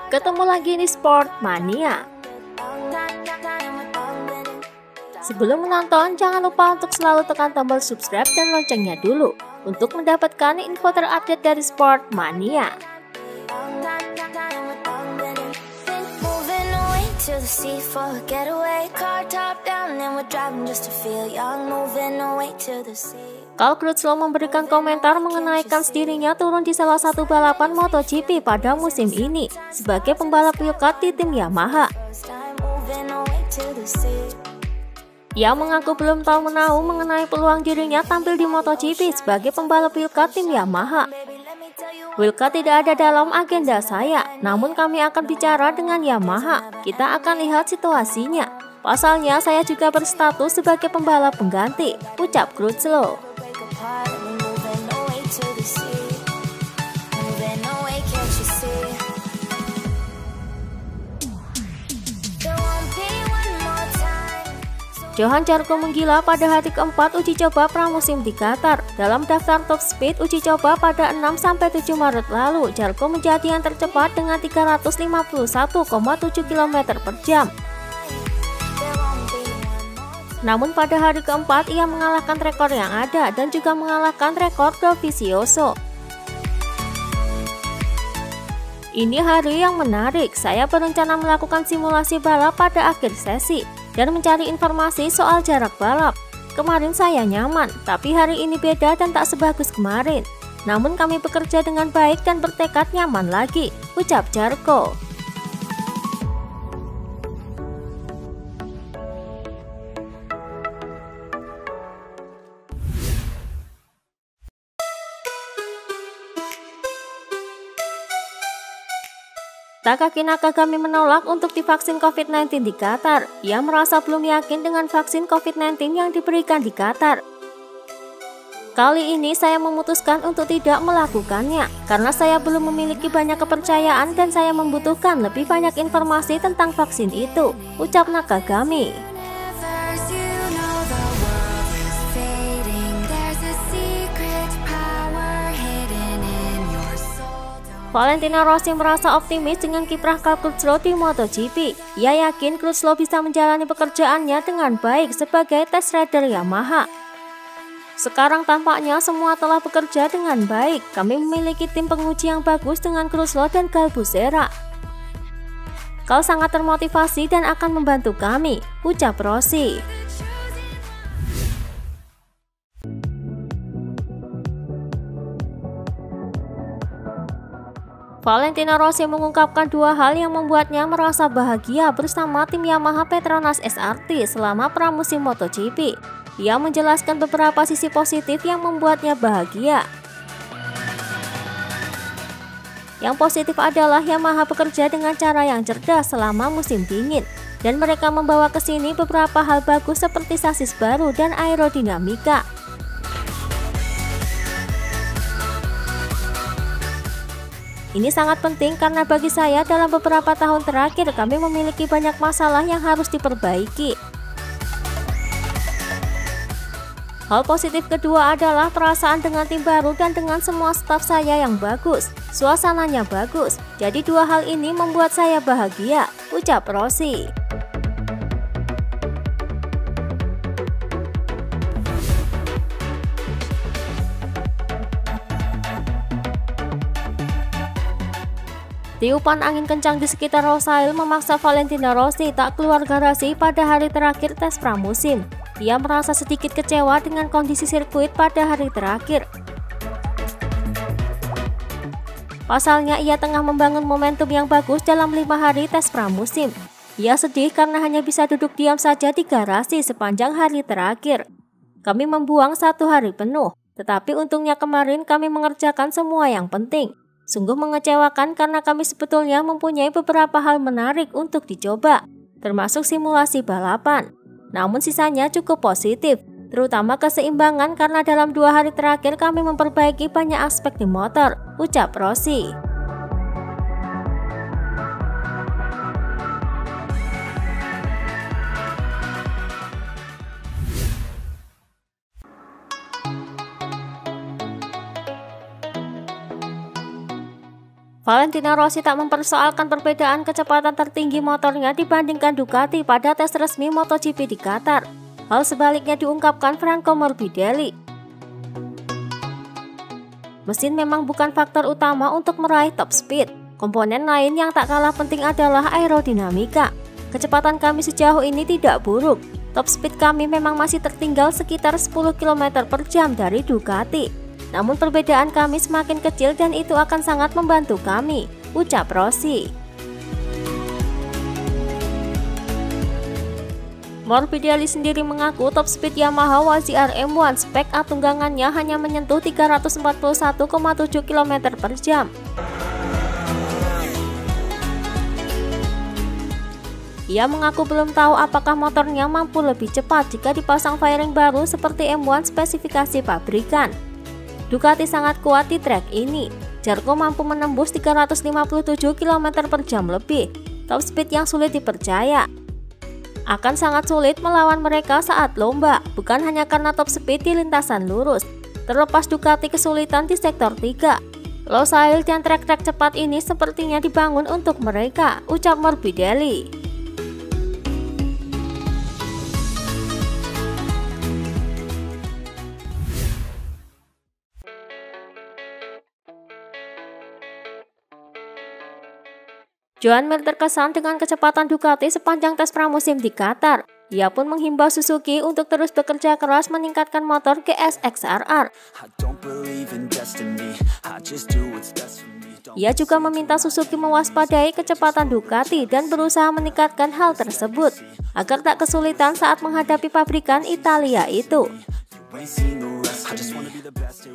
Ketemu lagi di Sport Mania. Sebelum menonton, jangan lupa untuk selalu tekan tombol subscribe dan loncengnya dulu untuk mendapatkan info terupdate dari Sport Mania. Carl Crutchlow memberikan komentar mengenai kans dirinya turun di salah satu balapan MotoGP pada musim ini sebagai pembalap wildcard di tim Yamaha. Ia mengaku belum tahu menahu mengenai peluang dirinya tampil di MotoGP sebagai pembalap wildcard tim Yamaha. Wildcard tidak ada dalam agenda saya, namun kami akan bicara dengan Yamaha. Kita akan lihat situasinya. Pasalnya saya juga berstatus sebagai pembalap pengganti, ucap Crutchlow. Johan Zarco menggila pada hari keempat uji coba pramusim di Qatar. Dalam daftar top speed uji coba pada 6-7 Maret lalu, Zarco menjadi yang tercepat dengan 351,7 km per jam. Namun pada hari keempat ia mengalahkan rekor yang ada dan juga mengalahkan rekor Dovizioso. Ini hari yang menarik, saya berencana melakukan simulasi balap pada akhir sesi dan mencari informasi soal jarak balap. Kemarin saya nyaman, tapi hari ini beda dan tak sebagus kemarin. Namun kami bekerja dengan baik dan bertekad nyaman lagi, ucap Zarco. Takaki Nakagami menolak untuk divaksin COVID-19 di Qatar. Ia merasa belum yakin dengan vaksin COVID-19 yang diberikan di Qatar. Kali ini saya memutuskan untuk tidak melakukannya, karena saya belum memiliki banyak kepercayaan dan saya membutuhkan lebih banyak informasi tentang vaksin itu, ucap Nakagami. Valentino Rossi merasa optimis dengan kiprah Carl Crutchlow di MotoGP. Ia yakin Crutchlow bisa menjalani pekerjaannya dengan baik sebagai test rider Yamaha. Sekarang tampaknya semua telah bekerja dengan baik. Kami memiliki tim penguji yang bagus dengan Crutchlow dan Galbusera. Carl sangat termotivasi dan akan membantu kami, ucap Rossi. Valentino Rossi mengungkapkan dua hal yang membuatnya merasa bahagia bersama tim Yamaha Petronas SRT selama pramusim MotoGP. Ia menjelaskan beberapa sisi positif yang membuatnya bahagia. Yang positif adalah Yamaha bekerja dengan cara yang cerdas selama musim dingin, dan mereka membawa ke sini beberapa hal bagus seperti sasis baru dan aerodinamika. Ini sangat penting karena bagi saya dalam beberapa tahun terakhir kami memiliki banyak masalah yang harus diperbaiki. Hal positif kedua adalah perasaan dengan tim baru dan dengan semua staf saya yang bagus. Suasananya bagus, jadi dua hal ini membuat saya bahagia, ucap Rossi. Tiupan angin kencang di sekitar Rosail memaksa Valentino Rossi tak keluar garasi pada hari terakhir tes pramusim. Ia merasa sedikit kecewa dengan kondisi sirkuit pada hari terakhir. Pasalnya ia tengah membangun momentum yang bagus dalam 5 hari tes pramusim. Ia sedih karena hanya bisa duduk diam saja di garasi sepanjang hari terakhir. Kami membuang 1 hari penuh, tetapi untungnya kemarin kami mengerjakan semua yang penting. Sungguh mengecewakan karena kami sebetulnya mempunyai beberapa hal menarik untuk dicoba, termasuk simulasi balapan. Namun sisanya cukup positif, terutama keseimbangan karena dalam 2 hari terakhir kami memperbaiki banyak aspek di motor, ucap Rossi. Valentino Rossi tak mempersoalkan perbedaan kecepatan tertinggi motornya dibandingkan Ducati pada tes resmi MotoGP di Qatar. Hal sebaliknya diungkapkan Franco Morbidelli. Mesin memang bukan faktor utama untuk meraih top speed. Komponen lain yang tak kalah penting adalah aerodinamika. Kecepatan kami sejauh ini tidak buruk. Top speed kami memang masih tertinggal sekitar 10 km per jam dari Ducati. Namun perbedaan kami semakin kecil dan itu akan sangat membantu kami, ucap Rossi. Morbidelli sendiri mengaku top speed Yamaha YZR M1 spek A tunggangannya hanya menyentuh 341,7 km per jam. Ia mengaku belum tahu apakah motornya mampu lebih cepat jika dipasang fairing baru seperti M1 spesifikasi pabrikan. Ducati sangat kuat di trek ini. Zarco mampu menembus 357 km per jam lebih, top speed yang sulit dipercaya. Akan sangat sulit melawan mereka saat lomba, bukan hanya karena top speed di lintasan lurus. Terlepas Ducati kesulitan di sektor 3, Losail dan trek-trek cepat ini sepertinya dibangun untuk mereka, ucap Morbidelli. Joan Mir terkesan dengan kecepatan Ducati sepanjang tes pramusim di Qatar. Ia pun menghimbau Suzuki untuk terus bekerja keras meningkatkan motor GSX-RR. Ia juga meminta Suzuki mewaspadai kecepatan Ducati dan berusaha meningkatkan hal tersebut agar tak kesulitan saat menghadapi pabrikan Italia itu.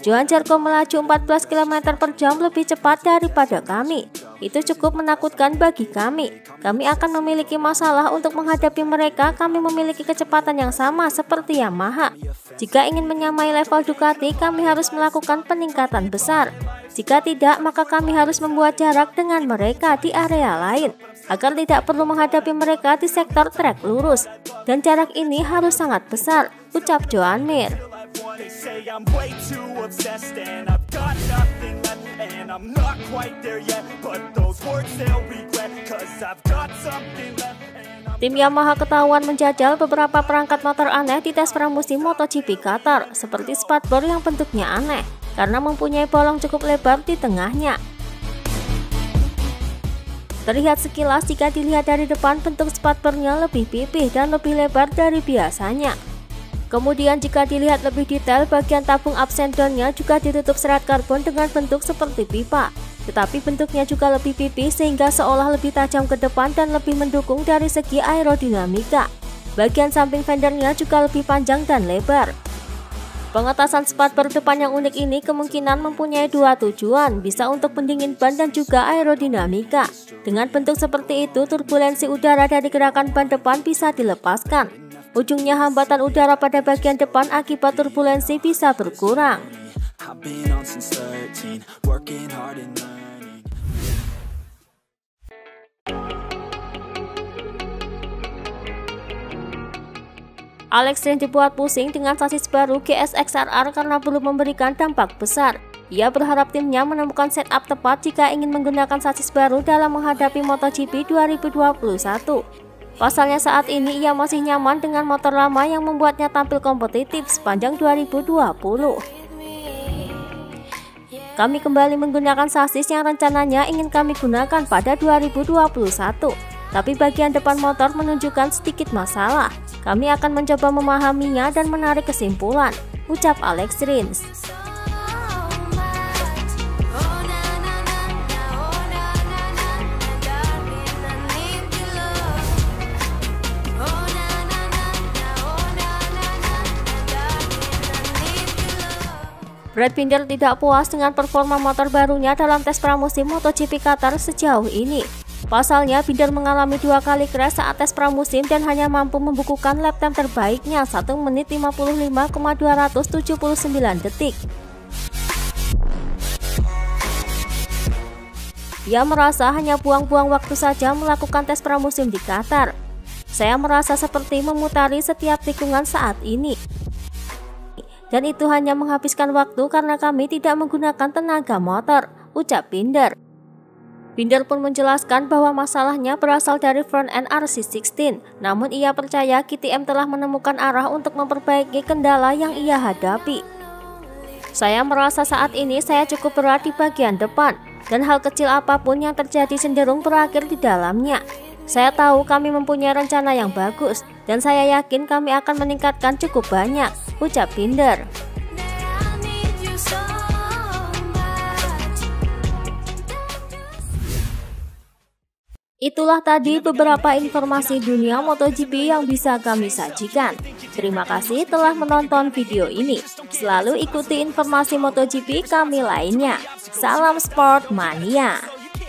Johann Zarco melaju 14 km per jam lebih cepat daripada kami. Itu cukup menakutkan bagi kami. Kami akan memiliki masalah untuk menghadapi mereka. Kami memiliki kecepatan yang sama seperti Yamaha. Jika ingin menyamai level Ducati, kami harus melakukan peningkatan besar. Jika tidak, maka kami harus membuat jarak dengan mereka di area lain, agar tidak perlu menghadapi mereka di sektor trek lurus. Dan jarak ini harus sangat besar, ucap Joan Mir. Tim Yamaha ketahuan menjajal beberapa perangkat motor aneh di tes pramusim MotoGP Qatar, seperti spatbor yang bentuknya aneh karena mempunyai bolong cukup lebar di tengahnya. Terlihat sekilas jika dilihat dari depan, bentuk spatbornya lebih pipih dan lebih lebar dari biasanya. Kemudian jika dilihat lebih detail, bagian tabung absendernya juga ditutup serat karbon dengan bentuk seperti pipa. Tetapi bentuknya juga lebih pipih sehingga seolah lebih tajam ke depan dan lebih mendukung dari segi aerodinamika. Bagian samping fendernya juga lebih panjang dan lebar. Pengetasan spatbor depan yang unik ini kemungkinan mempunyai dua tujuan, bisa untuk pendingin ban dan juga aerodinamika. Dengan bentuk seperti itu, turbulensi udara dari gerakan ban depan bisa dilepaskan. Ujungnya hambatan udara pada bagian depan akibat turbulensi bisa berkurang. Alex Rins dibuat pusing dengan sasis baru GSX-RR karena belum memberikan dampak besar. Ia berharap timnya menemukan setup tepat jika ingin menggunakan sasis baru dalam menghadapi MotoGP 2021. Pasalnya saat ini ia masih nyaman dengan motor lama yang membuatnya tampil kompetitif sepanjang 2020. Kami kembali menggunakan sasis yang rencananya ingin kami gunakan pada 2021. Tapi bagian depan motor menunjukkan sedikit masalah. Kami akan mencoba memahaminya dan menarik kesimpulan, ucap Alex Rins. Brad Binder tidak puas dengan performa motor barunya dalam tes pramusim MotoGP Qatar sejauh ini. Pasalnya, Binder mengalami 2 kali crash saat tes pramusim dan hanya mampu membukukan lap time terbaiknya 1 menit 55,279 detik. Ia merasa hanya buang-buang waktu saja melakukan tes pramusim di Qatar. Saya merasa seperti memutari setiap tikungan saat ini. Dan itu hanya menghabiskan waktu karena kami tidak menggunakan tenaga motor, ucap Binder. Binder pun menjelaskan bahwa masalahnya berasal dari front end RC16, namun ia percaya KTM telah menemukan arah untuk memperbaiki kendala yang ia hadapi. Saya merasa saat ini saya cukup berat di bagian depan, dan hal kecil apapun yang terjadi cenderung berakhir di dalamnya. Saya tahu kami mempunyai rencana yang bagus, dan saya yakin kami akan meningkatkan cukup banyak, ucap Binder. Itulah tadi beberapa informasi dunia MotoGP yang bisa kami sajikan. Terima kasih telah menonton video ini. Selalu ikuti informasi MotoGP kami lainnya. Salam Sport Mania.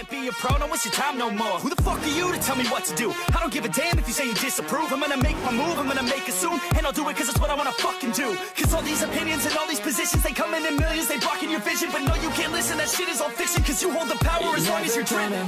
Be a pro, don't waste your time no more. Who the fuck are you to tell me what to do? I don't give a damn if you say you disapprove. I'm gonna make my move, I'm gonna make it soon. And I'll do it cause it's what I wanna fucking do. Cause all these opinions and all these positions, they come in millions, they blocking your vision. But no, you can't listen, that shit is all fiction. Cause you hold the power as long as you're driven.